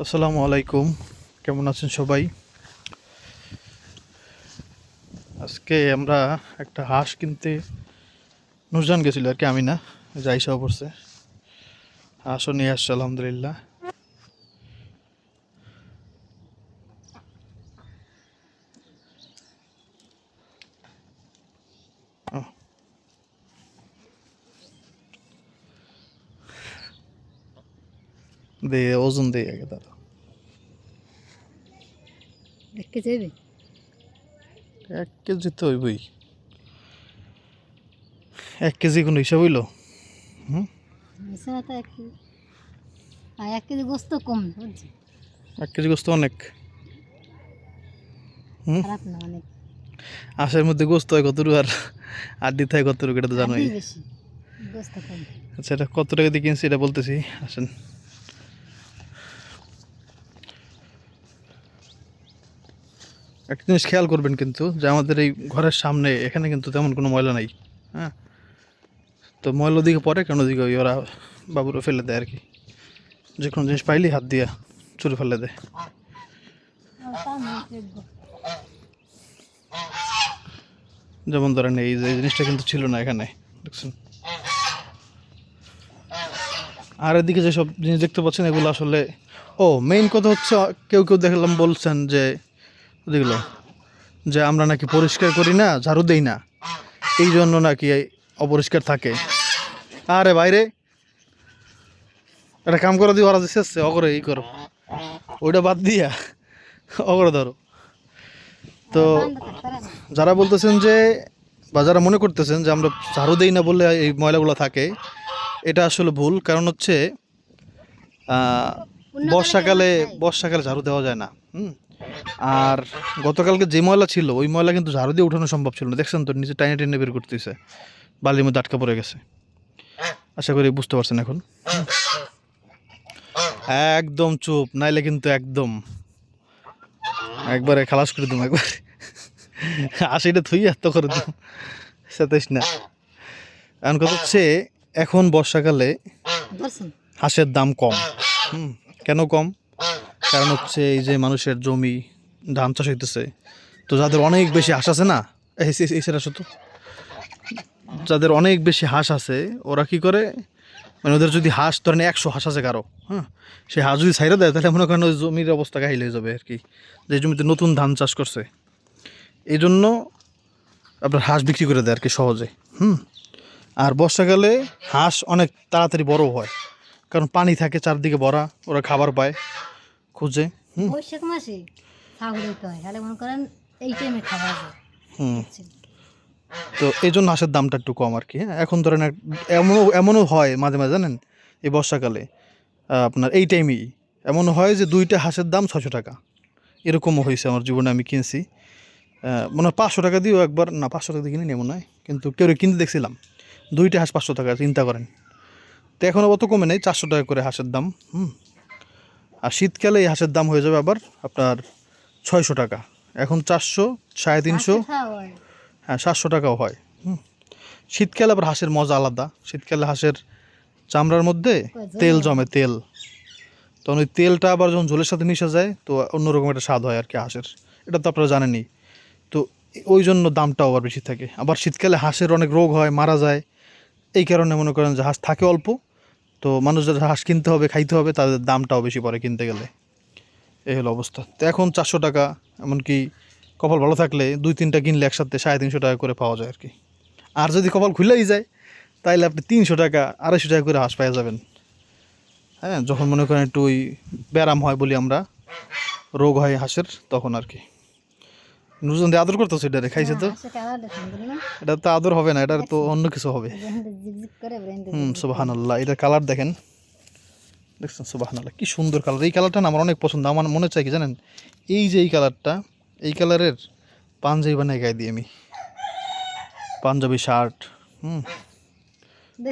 আসসালামু আলাইকুম, কেমন আছেন সবাই? আজকে আমরা একটা হাঁস কিনতে নুরজান গেছিল আর কি, আমি না, যাইসাও পড়ছে। হাঁসও নিয়ে আসছে আলহামদুলিল্লাহ। ও, দে ওজন দে আগে দাদা। 1 কেজি হইবে? 1 কেজি তো হইবই। 1 কেজি কোনো হিসাব হইলো? হুম, হইছে না তো 1 কেজি। 1 কেজি গোস্ত কম বুঝছি। 1 কেজি গোস্ত অনেক। হুম, খারাপ না অনেক। হাঁসের মধ্যে গোস্ত হয় কতটুকু আর আড্ডি থাকে কতটুকু, এটা তো হাড্ডি জানোই। বেশি, গোস্ত কম। আচ্ছা, এটা কত টাকা দিয়ে কিনছি এটা বলতেছি, আসেন। একটা জিনিস খেয়াল করবেন কিন্তু, যে আমাদের এই ঘরের সামনে এখানে কিন্তু তেমন কোনো ময়লা নাই। হ্যাঁ, তো ময়লা দিকে পরে কেন দিকে ওই ওরা বাবুরা ফেলে দেয় আর কি, যে কোনো জিনিস পাইলেই হাত দিয়া চুরি ফেলে দেয়। যেমন ধরেন এই যে এই জিনিসটা কিন্তু ছিল না এখানে, দেখছেন। আর এদিকে যেসব জিনিস দেখতে পাচ্ছেন এগুলো আসলে, ও মেইন কথা হচ্ছে, কেউ কেউ দেখলাম বলছেন যে যেগুলো, যে আমরা নাকি পরিষ্কার করি না, ঝাড়ু দেই না, এই জন্য নাকি এই অপরিষ্কার থাকে। আরে বাইরে একটা কাম করে দিই, ওরা যে শেষছে অগরে এই করো, ওইটা বাদ দিয়া অগরে ধরো। তো যারা বলতেছেন যে, বা যারা মনে করতেছেন যে আমরা ঝাড়ু দেই না বলে এই ময়লাগুলো থাকে, এটা আসলে ভুল। কারণ হচ্ছে বর্ষাকালে বর্ষাকালে ঝাড়ু দেওয়া যায় না। আর গতকালকে যে ময়লা ছিল ওই ময়লা কিন্তু ঝাড়ু দিয়ে উঠানো সম্ভব ছিল না, দেখছেন তো, নিচে টাইনে টেনে বের করতেছে, বালির মধ্যে আটকা পড়ে গেছে। আশা করি বুঝতে পারছেন এখন। একদম চুপ, নাইলে কিন্তু একদম একবারে খালাস করে দিম একবার। আশিটা থুই এত করে দিম, সাতাইশ না। এখন কথা হচ্ছে, এখন বর্ষাকালে হাঁসের দাম কম। কেন কম? কারণ হচ্ছে এই যে মানুষের জমি ধান চাষ হইতেছে, তো যাদের অনেক বেশি হাঁস আছে না, এই সেটা শুধু যাদের অনেক বেশি হাঁস আছে, ওরা কি করে, মানে ওদের যদি হাঁস ধরেন 100 হাঁস আছে কারো, হ্যাঁ, সে হাঁস যদি ছাইড়া দেয় তাহলে মনে করেন ওই জমির অবস্থা কাহিল হয়ে যাবে আর কি, যে জমিতে নতুন ধান চাষ করছে। এই জন্য আপনার হাঁস বিক্রি করে দেয় আর কি সহজে। আর বর্ষাকালে হাঁস অনেক তাড়াতাড়ি বড় হয়, কারণ পানি থাকে চারদিকে ভরা, ওরা খাবার পায় খুঁজে। বৈশাখ মাসে ছাগল দিতে হয়, তাহলে মনে করেন এই টাইমে খাবার যায়। তো এই জন্য হাঁসের দামটা একটু কম আর কি। হ্যাঁ, এখন ধরেন এমনও হয় মাঝে মাঝে, জানেন, এই বর্ষাকালে আপনার এই টাইমেই এমনও হয় যে 2টা হাঁসের দাম 600 টাকা। এরকমও হয়েছে আমার জীবনে, আমি কিনছি মনে হয় 500 টাকা দিয়েও একবার, না 500 টাকা দিয়ে কিনে মনে হয়, কিন্তু কেউ কিনতে দেখছিলাম 2টা হাঁস 500 টাকা, চিন্তা করেন। তো এখনও অত কমে নেই, 400 টাকা করে হাঁসের দাম। আর শীতকালে এই হাঁসের দাম হয়ে যাবে আবার আপনার 600 টাকা। এখন 400, 350, হ্যাঁ 700 টাকাও হয়। শীতকালে আবার হাঁসের মজা আলাদা, শীতকালে হাঁসের চামড়ার মধ্যে তেল জমে, তেল, তখন ওই তেলটা আবার যখন ঝোলের সাথে মিশে যায় তো অন্যরকম একটা স্বাদ হয় আর কি হাঁসের, এটা তো আপনারা জানেনই। তো ওই জন্য দামটাও আবার বেশি থাকে। আবার শীতকালে হাঁসের অনেক রোগ হয়, মারা যায়, এই কারণে মনে করেন যে হাঁস থাকে অল্প, তো মানুষ যারা হাঁস কিনতে হবে, খাইতে হবে, তাদের দামটাও বেশি পড়ে কিনতে গেলে। এই হলো অবস্থা। তো এখন 400 টাকা, এমনকি কপাল ভালো থাকলে 2-3টা কিনলে একসাথে 350 টাকা করে পাওয়া যায় আর কি। আর যদি কপাল খুলেই যায় তাইলে আপনি 300 টাকা, 250 টাকা করে হাঁস পেয়ে যাবেন। হ্যাঁ, যখন মনে করেন একটু ওই ব্যারাম হয় বলি আমরা, রোগ হয় হাঁসের, তখন আর কি। নুরজন দিয়ে আদর করতেছে, এটা খাইছে তো, এটা তো আদর হবে না, এটা তো অন্য কিছু হবে। সুবহানাল্লাহ, এটার কালার দেখেন, দেখছেন? সুবহানাল্লাহ, কি সুন্দর কালার! এই কালারটা না আমার অনেক পছন্দ। আমার মনে চাই কি জানেন, এই যে এই কালারটা, এই কালারের পাঞ্জাবি বানাই গায়ে দিই আমি, পাঞ্জাবি শার্ট।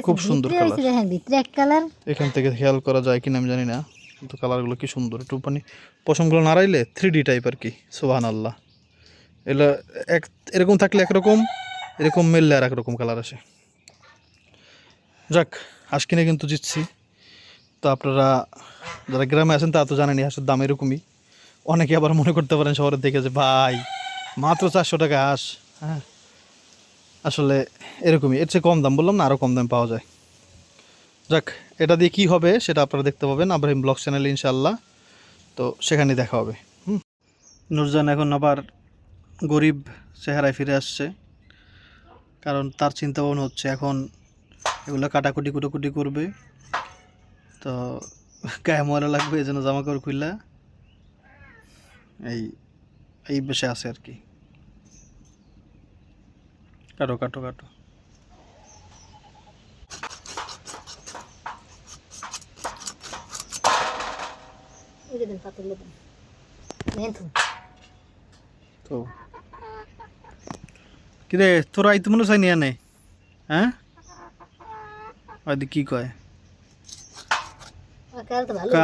খুব সুন্দর কালার। এখান থেকে খেয়াল করা যায় কিনা আমি জানি না, কিন্তু কালারগুলো কি সুন্দর, একটু মানে পশমগুলো নাড়াইলে 3D টাইপ আর কি। সুবহানাল্লাহ, এগুলো এক এরকম থাকলে একরকম, এরকম মেললে আর একরকম কালার আসে। যাক, হাঁস কিনে কিন্তু জিতছি। তো আপনারা যারা গ্রামে আছেন তা তো জানেনই হাঁসের দাম এরকমই। অনেকে আবার মনে করতে পারেন শহরের দিকে যে ভাই মাত্র 400 টাকা হাঁস, হ্যাঁ আসলে এরকমই, এর চেয়ে কম দাম বললাম না, আরও কম দাম পাওয়া যায়। যাক, এটা দিয়ে কী হবে সেটা আপনারা দেখতে পাবেন আব্রাহিম ব্লগ চ্যানেলে ইনশাল্লাহ। তো সেখানে দেখা হবে। নুরজান এখন আবার গরিব চেহারায় ফিরে আসছে, কারণ তার চিন্তা ভাবনা হচ্ছে এখন এগুলো কাটাকুটি কুটোকুটি করবে, তো গায়ে ময়লা লাগবে, এই জন্য জামা কাপড় খুললা এই এই বেশে আছে আর কি। কাটো কাটো কাটো। তো কিরে তোরা আইতে মনে চাই নিয়ে নে, হ্যাঁ হয়তো কি কয়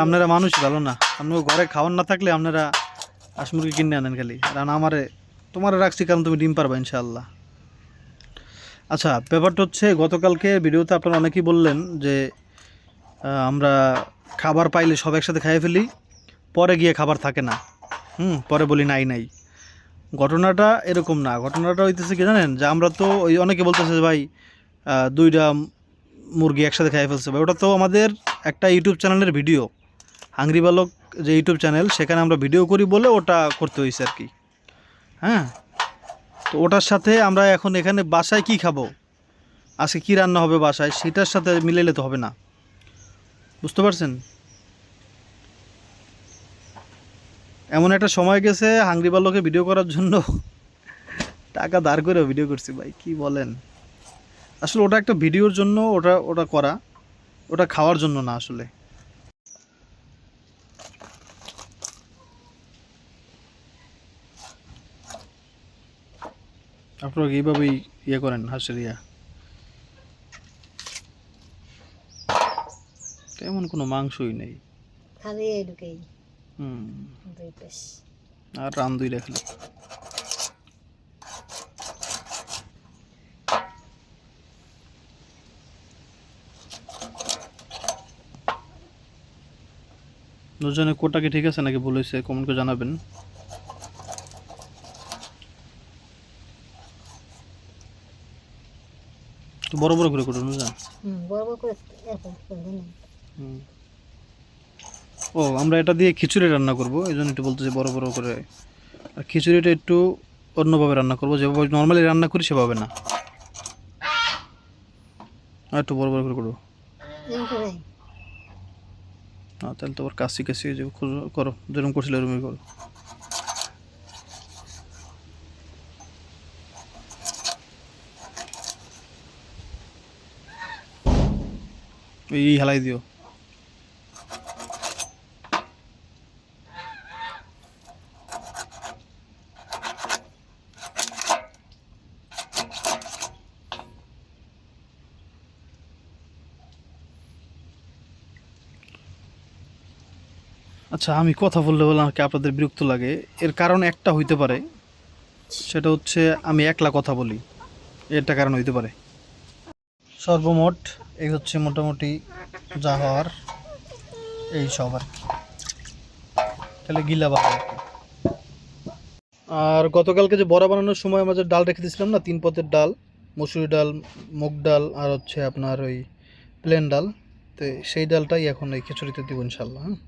আপনারা মানুষ ভালো না, আপনার ঘরে খাওয়ার না থাকলে আপনারা হাঁস মুরগি কিনে আনেন খালি, কারণ আমারে তোমারে রাখছি কারণ তুমি ডিম পারবা ইনশাআল্লাহ। আচ্ছা, ব্যাপারটা হচ্ছে গতকালকে ভিডিওতে আপনারা অনেকেই বললেন যে আমরা খাবার পাইলে সব একসাথে খাইয়ে ফেলি, পরে গিয়ে খাবার থাকে না, পরে বলি নাই নাই। ঘটনাটা এরকম না, ঘটনাটা হইতেছে কি জানেন, যে আমরা তো ওই অনেকে বলতেছে যে ভাই 2টা মুরগি একসাথে খাইয়ে ফেলছে ভাই, ওটা তো আমাদের একটা ইউটিউব চ্যানেলের ভিডিও, হাংরি বালক যে ইউটিউব চ্যানেল, সেখানে আমরা ভিডিও করি বলে ওটা করতে হয়েছে আর কি। হ্যাঁ, তো ওটার সাথে আমরা এখন এখানে বাসায় কি খাবো, আজকে কি রান্না হবে বাসায়, সেটার সাথে মিলাইলে তো হবে না, বুঝতে পারছেন? এমন একটা সময় গেছে হাংরি বালকে ভিডিও করার জন্য টাকা ধার করেও ভিডিও করছি ভাই, কি বলেন? আসলে ওটা একটা ভিডিওর জন্য ওটা ওটা করা, ওটা খাওয়ার জন্য না আসলে। আপনারা এইভাবেই ইয়ে করেন হাঁসের ইয়া, তেমন কোনো মাংসই নেই, খালি এটুকুই দুই পিস আর রান 2 রাখলে। দুজনে কোটা কি ঠিক আছে নাকি ভুল হয়েছে কমেন্ট করে জানাবেন। তো বড় বড় করে কোটো না, বড় বড় করে এরকম করে দিন। ও আমরা এটা দিয়ে খিচুড়ি রান্না করব, এই জন্য একটু বলতেছি বড় বড় করে। আর খিচুড়িটা একটু অন্যভাবে রান্না করবো, যেভাবে নর্মালি রান্না করি সেভাবে না, আর একটু বড় বড় করে করবো। তাহলে তো আবার কাশি কাশি যে করো, যেরকম করছিল এরকমই করো। এই হেলাই দিও। আচ্ছা, আমি কথা বললে কি আপনাদের বিরক্ত লাগে? এর কারণ একটা হইতে পারে, সেটা হচ্ছে আমি একলা কথা বলি, এটা কারণ হইতে পারে। সর্বমোট এই হচ্ছে মোটামুটি যা হওয়ার, এই সব আর কি, তাহলে গিলা বাবা। আর গতকালকে যে বড়া বানানোর সময় আমরা যে ডাল রেখে দিয়েছিলাম না, 3 পদের ডাল, মসুরি ডাল, মুগ ডাল আর হচ্ছে আপনার ওই প্লেন ডাল, তো সেই ডালটাই এখন এই খিচুড়িতে দিব ইনশাল্লাহ। হ্যাঁ,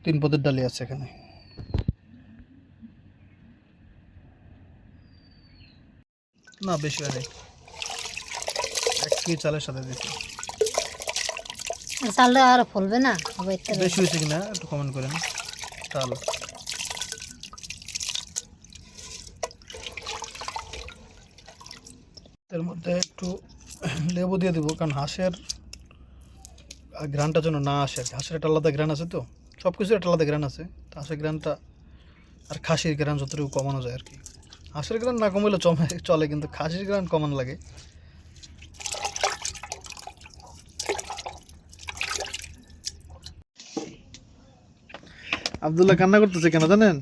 3 পদের ডালই আছে এখানে। না বেশি হয় নাই, 1 কেজি চালের সাথে দিচ্ছি। চালটা আর ফলবে না, বেশি হয়েছে কিনা একটু কমেন্ট করেন। চাল এর মধ্যে একটু লেবু দিয়ে দেবো, কারণ হাঁসের ঘ্রাণটা যেন না আসে আর কি। হাঁসের একটা আলাদা ঘ্রাণ আছে, তো সব কিছুর একটা আলাদা ঘ্রাণ আছে, তো হাঁসের ঘ্রাণটা আর খাসির ঘ্রাণ যতটুকু কমানো যায় আর কি। হাঁসের ঘ্রাণ না কমাইলে চলে, কিন্তু খাসির ঘ্রাণ কমানো লাগে। আব্দুল্লাহ কান্না করতেছে কেন জানেন?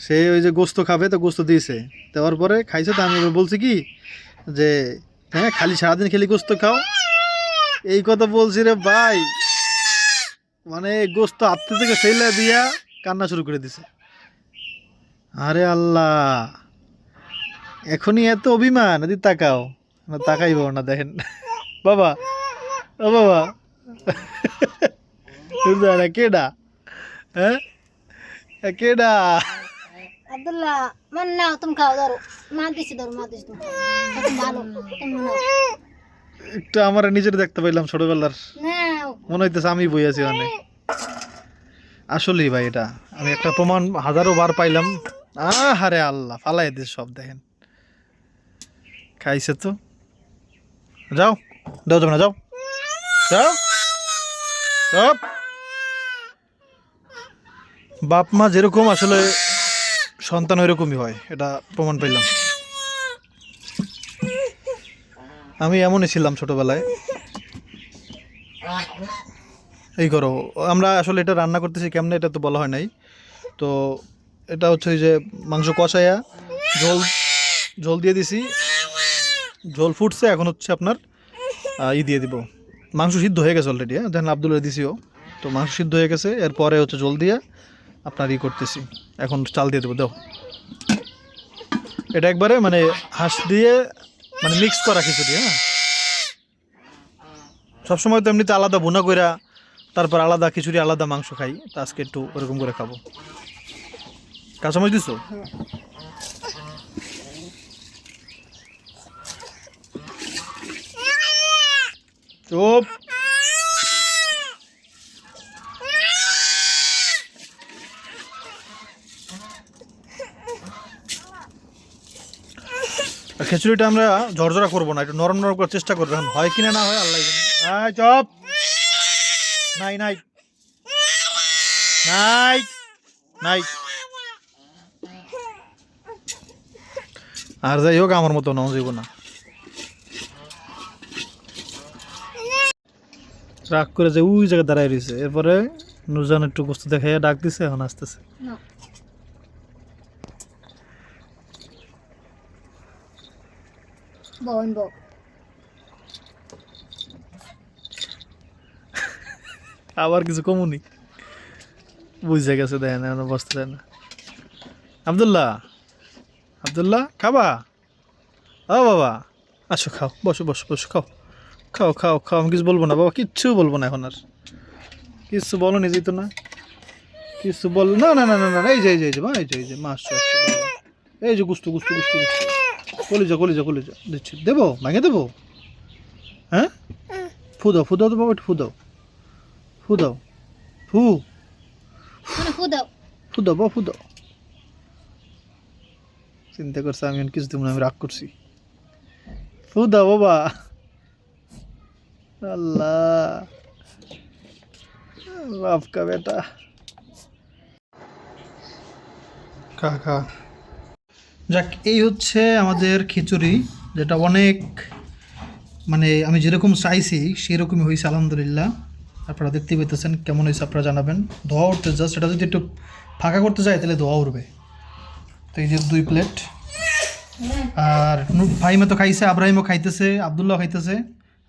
সে ওই যে গোস্ত খাবে, তো গোস্ত দিয়েছে, দেওয়ার পরে খাইছে, তো আমি বলছি কি যে হ্যাঁ খালি সারাদিন খেলি গোস্ত খাও, এই কথা বলছি রে ভাই, মানে গোস্ত হাতে থেকে ফেলে দিয়া কান্না শুরু করে দিছে। আরে আল্লাহ, এখনই এত অভিমান, এদিকে তাকাও। না তাকাইব না, দেখেন বাবা, ও বাবা, বুঝলা কেডা? হ্যাঁ, কেডা? আব্দুল্লাহ মান নাও, তুমি খাও, ধরো মা দিছি, তুমি খাও। তুমি ভালো, তুমি নাও। একটু আমার নিজের দেখতে পাইলাম ছোটবেলার, নাও। মনে হইতেছে আমি বই আছি অনেক। আসলেই ভাই, এটা আমি একটা প্রমাণ হাজারো বার পাইলাম। আহারে আল্লাহ, ফালাই দিস সব, দেখেন খাইছে তো। যাও, দাও যাবে না, যাও যাও। সব বাপ মা যেরকম আসলে সন্তান ওইরকমই হয়, এটা প্রমাণ পাইলাম। আমি এমনই ছিলাম ছোটবেলায়। এই করো, আমরা আসলে এটা রান্না করতেছি কেমনে এটা তো বলা হয় নাই। তো এটা হচ্ছে ওই যে মাংস কষাইয়া ঝোল ঝোল দিয়ে দিছি, ঝোল ফুটছে, এখন হচ্ছে আপনার দিয়ে দিব। মাংস সিদ্ধ হয়ে গেছে অলরেডি, হ্যাঁ দেখেন আব্দুল্লাহ দিছিও। তো মাংস সিদ্ধ হয়ে গেছে, এরপরে হচ্ছে ঝোল দিয়ে আপনার করতেছি। এখন চাল দিয়ে দেবো, দাও। এটা একবারে মানে হাঁস দিয়ে মানে মিক্স করা খিচুড়ি। হ্যাঁ, সবসময় তো এমনিতে আলাদা ভুনা কইরা তারপর আলাদা খিচুড়ি আলাদা মাংস খাই, তো আজকে একটু ওরকম করে খাবো। কাঁচামরিচ দিছো? চুপ। আর খিচুড়িটা আমরা ঝরঝরা করবো না, একটু নরম নরম করার চেষ্টা করবো। এখন হয় কিনা না হয় আল্লাহ জানে। চপ নাই নাই নাই নাই। আর যাই হোক, আমার মতো নাও যাইব না। রাগ করে যে ওই জায়গায় দাঁড়ায় রয়েছে, এরপরে নুরজান একটু গোস্ত দেখাইয়া ডাক দিছে, এখন আসতেছে। নাও। বোন বো। আবার কিছু কমুনি, বুঝে গেছে, দেখেন এখন বসতে দেয় না। আব্দুল্লাহ, আব্দুল্লাহ খাবা? ও বাবা, আসো খাও, বসো বসো বসো, খাও খাও খাও খাও। আমি কিছু বলবো না বাবা, কিচ্ছু বলবো না এখন আর। কিচ্ছু বলো নি যেত না, কিছু বল না না না না না। এই যে এই যে এই যে মা, এই যে এই যে মাছ আসছে বাবা। এই যে গুস্তু গুস্তু গুস্তু গুস্তু, কলিজা কলিজা কলিজা দিচ্ছি, দেবো ভাঙে দেবো? হ্যাঁ, ফু দাও ফু দাও তো বাবা, একটু ফু দাও, ফু দাও, ফু মানে ফু দাও। ফু দাও বাবা, ফু দাও। চিন্তা করছে আমি কিছু দেবো না, আমি রাগ করছি। ফু দাও বাবা। আল্লাহ, বাপ কা বেটা। খা খা। যাক, এই হচ্ছে আমাদের খিচুড়ি, যেটা অনেক মানে আমি যেরকম চাইছি সেরকমই হয়েছে আলহামদুলিল্লাহ। আপনারা দেখতে পেতেছেন কেমন হয়েছে, আপনারা জানাবেন। ধোয়া উঠতে জাস্ট, এটা যদি একটু ফাঁকা করতে যায় তাহলে ধোয়া উঠবে। তো এই যে 2 প্লেট। আর ফাহিমা তো খাইছে, আব্রাহিমও খাইতেছে, আবদুল্লাহ খাইতেছে,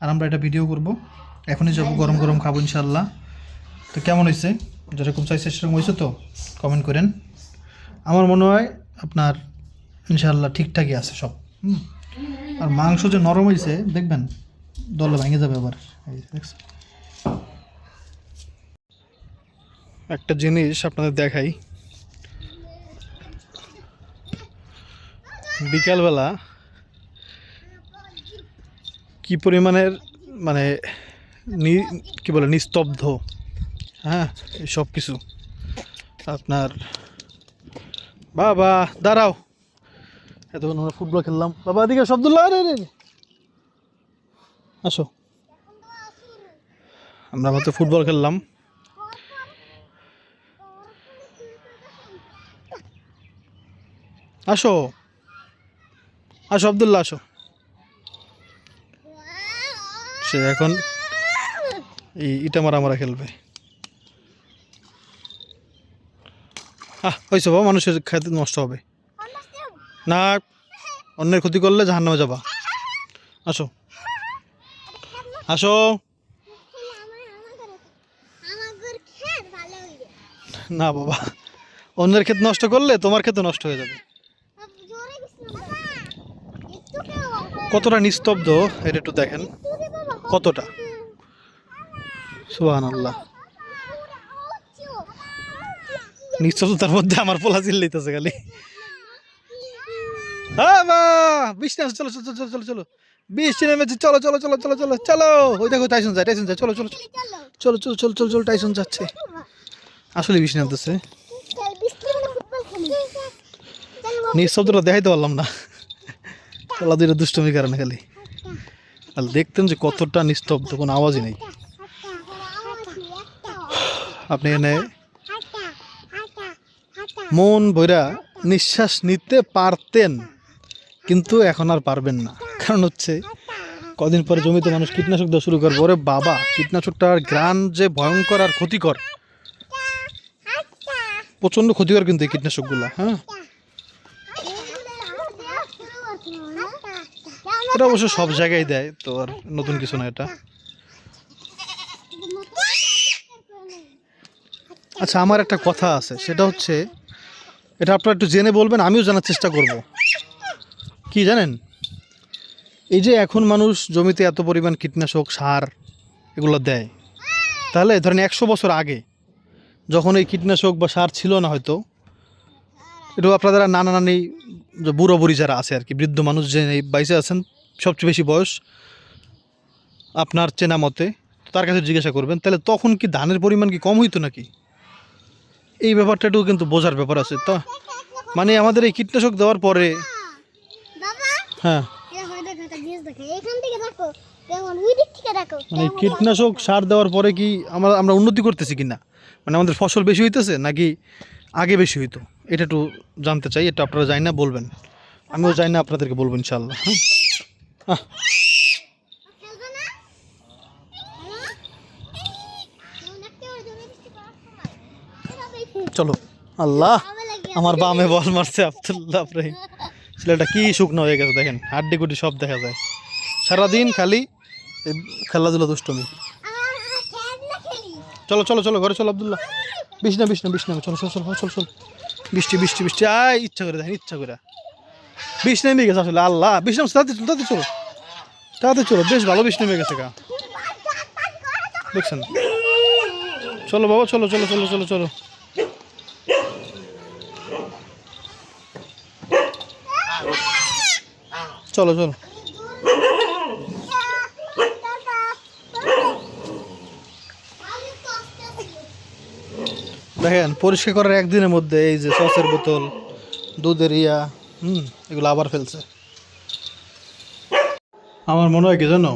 আর আমরা এটা ভিডিও করব। এখনই যাবো, গরম গরম খাবো ইনশাল্লাহ। তো কেমন হয়েছে, যেরকম চাইছে সেরকম হয়েছে তো কমেন্ট করেন। আমার মনে হয় আপনার ইনশাল্লাহ ঠিকঠাকই আছে সব। আর মাংস যে নরম হয়েছে দেখবেন, দলে ভেঙে যাবে আবার। দেখছেন, একটা জিনিস আপনাদের দেখাই। বিকালবেলা কি পরিমাণের মানে কি বলে নিস্তব্ধ, হ্যাঁ এই সব কিছু আপনার। বাবা দাঁড়াও, এতক্ষণ আমরা ফুটবল খেললাম। বাবা এদিকে শব্দুল্লাহ, আরে রে, আসো। আমরা মাত্র ফুটবল খেললাম। আসো আসো আব্দুল্লাহ, আসো। সে এখন ইটা মারা খেলবে। হয়েছে বাবা, মানুষের খেতে নষ্ট হবে না, অন্যের ক্ষতি করলে জাহান্নামে যাবা। আসো আসো। না বাবা, অন্যের ক্ষেত নষ্ট করলে তোমার ক্ষেত নষ্ট হয়ে যাবে। কতটা নিস্তব্ধ এটা একটু দেখেন, কতটা, সুবহানাল্লাহ। নিস্তব্ধতার মধ্যে আমার পোলা চিল্লাইতেছে খালি, হ্যাঁ বা বৃষ্টি আসছে, চলো চলো চলো চলো চলো, বৃষ্টি নেমেছে, চলো চলো চলো চলো চলো চলো। ওই দেখো টাইসন যায়, টাইসন যায়, চলো চলো চলো চলো চলো চলো চলো চলো, টাইসন যাচ্ছে। আসলে বৃষ্টি নামতেছে, নিঃশব্দটা দেখাইতে পারলাম না, পোলা দুইটা দুষ্টমির কারণে খালি। আর দেখতেন যে কতটা নিস্তব্ধ, কোনো আওয়াজই নেই। আপনি এনে মন ভৈরা নিঃশ্বাস নিতে পারতেন, কিন্তু এখন আর পারবেন না। কারণ হচ্ছে কদিন পরে জমিতে মানুষ কীটনাশক দেওয়া শুরু করবে। ওরে বাবা, কীটনাশকটার ঘ্রাণ যে ভয়ঙ্কর আর ক্ষতিকর, প্রচণ্ড ক্ষতিকর কিন্তু এই কীটনাশকগুলো। হ্যাঁ, এটা অবশ্য সব জায়গায় দেয়, তো আর নতুন কিছু না এটা। আচ্ছা, আমার একটা কথা আছে, সেটা হচ্ছে, এটা আপনারা একটু জেনে বলবেন, আমিও জানার চেষ্টা করব। কি জানেন, এই যে এখন মানুষ জমিতে এত পরিমাণ কীটনাশক সার এগুলো দেয়, তাহলে ধরেন 100 বছর আগে যখন এই কীটনাশক বা সার ছিল না, হয়তো এটা আপনারা নানা নানি যে বুড়ো বুড়ি যারা আছে আর কি, বৃদ্ধ মানুষ যে বাইসে আছেন, সবচেয়ে বেশি বয়স আপনার চেনা মতে, তার কাছে জিজ্ঞাসা করবেন, তাহলে তখন কি ধানের পরিমাণ কি কম হইতো নাকি? এই ব্যাপারটাও কিন্তু বোঝার ব্যাপার আছে। তো মানে আমাদের এই কীটনাশক দেওয়ার পরে, হ্যাঁ, মানে কীটনাশক সার দেওয়ার পরে কি আমরা উন্নতি করতেছি কিনা, মানে আমাদের ফসল বেশি হইতেছে নাকি আগে বেশি হইতো, এটা একটু জানতে চাই। এটা আপনারা জানি না, বলবেন, আমিও জানি না, আপনাদেরকে বলবো ইনশাল্লাহ। হ্যাঁ, চলো। আল্লাহ, আমার বামে বল মারছে আব্দুল্লাহ ইব্রাহিম, ছেলেটা কি শুকনো হয়ে গেছে দেখেন, হাড্ডি গুড্ডি সব দেখা যায়। সারাদিন খালি খেলাধুলা দুষ্টমি। চলো চলো চলো, ঘরে চলো আব্দুল্লাহ, বিছনা বিছনা বিছনা, চলো চলো চলো চলো চলো। বৃষ্টি বৃষ্টি বৃষ্টি, আয় ইচ্ছা করে দেখেন, ইচ্ছা করে বৃষ্টি নেমে গেছে আসলে। আল্লাহ, বৃষ্টি তাড়াতাড়ি চলো, তাড়াতাড়ি চলো, তাড়াতাড়ি চলো, বেশ ভালো বৃষ্টি নেমে গেছে গা, দেখছেন। চলো বাবা, চলো চলো চলো চলো চলো। চলো চলো, দেখেন পরিষ্কার করার একদিনের মধ্যে এই যে সসের বোতল, দুধের এগুলো আবার ফেলছে। আমার মনে হয় কি জানো,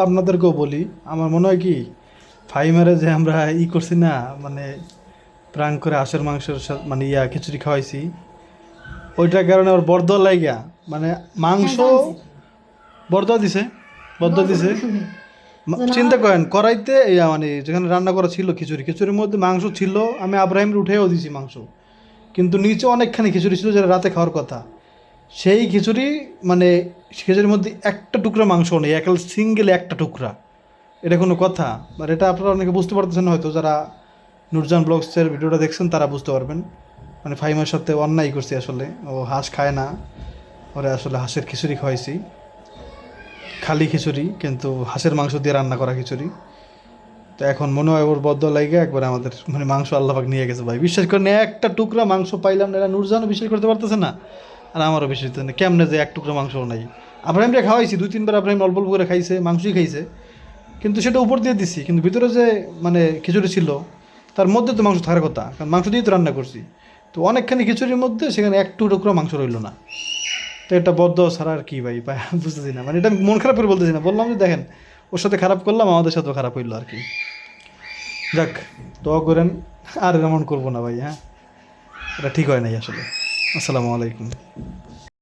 আপনাদেরকেও বলি, আমার মনে হয় কি, ফাইমারে যে আমরা করছি না, মানে প্রাং করে হাঁসের মাংসের মানে খিচুড়ি খাওয়াইছি, ওইটার কারণে ওর বরদোয়া লাগিয়া, মানে মাংস বরদোয়া দিছে, বরদোয়া দিছে। চিন্তা করেন, কড়াইতে মানে যেখানে রান্না করা ছিল খিচুড়ির মধ্যে মাংস ছিল, আমি আব্রাহিমের উঠেও দিছি মাংস, কিন্তু নিচে অনেকখানি খিচুড়ি ছিল যেটা রাতে খাওয়ার কথা। সেই খিচুড়ি, মানে খিচুড়ির মধ্যে একটা টুকরা মাংস নেই, সিঙ্গেল একটা টুকরা। এটা কোনো কথা? আর এটা আপনারা অনেকে বুঝতে পারতেছেন হয়তো, যারা নুরজান ব্লগসের ভিডিওটা দেখছেন তারা বুঝতে পারবেন। মানে ফাইমার সাথে অন্যায় করছি আসলে, ও হাঁস খায় না, ওরা আসলে হাঁসের খিচুড়ি খাওয়াইছি, খালি খিচুড়ি, কিন্তু হাঁসের মাংস দিয়ে রান্না করা খিচুড়ি। তো এখন মনে হয় ওর বদ্ধ লাগে একবার আমাদের মানে মাংস আল্লাহবাক নিয়ে গেছে ভাই, বিশ্বাস করেন, একটা টুকরা মাংস পাইলাম না। এরা নুরজানও বিশ্বাস করতে পারতেছে না, আর আমারও বিশ্বাস করতে না, কেমনে যে এক টুকরা মাংসও নাই। আব্রাহিমরে খাওয়াইছি 2-3 বার, আব্রাহিম অল্প অল্প করে খাইছে, মাংসই খাইছে, কিন্তু সেটা উপর দিয়ে দিছি, কিন্তু ভিতরে যে মানে খিচুড়ি ছিল তার মধ্যে তো মাংস থাকার কথা, কারণ মাংস দিয়ে তো রান্না করছি। তো অনেকখানি খিচুড়ির মধ্যে সেখানে একটু টুকরা মাংস রইল না। তো এটা বদ্ধ ছাড়া আর কি ভাই, বুঝতেছি না, মানে এটা মন খারাপ করে বলতেছি না, বললাম যে দেখেন ওর সাথে খারাপ করলাম, আমাদের সাথেও খারাপ হইলো আর কি। যাক, দোয়া করেন আর এমন করবো না ভাই। হ্যাঁ, এটা ঠিক হয় নাই আসলে। আসসালামু আলাইকুম।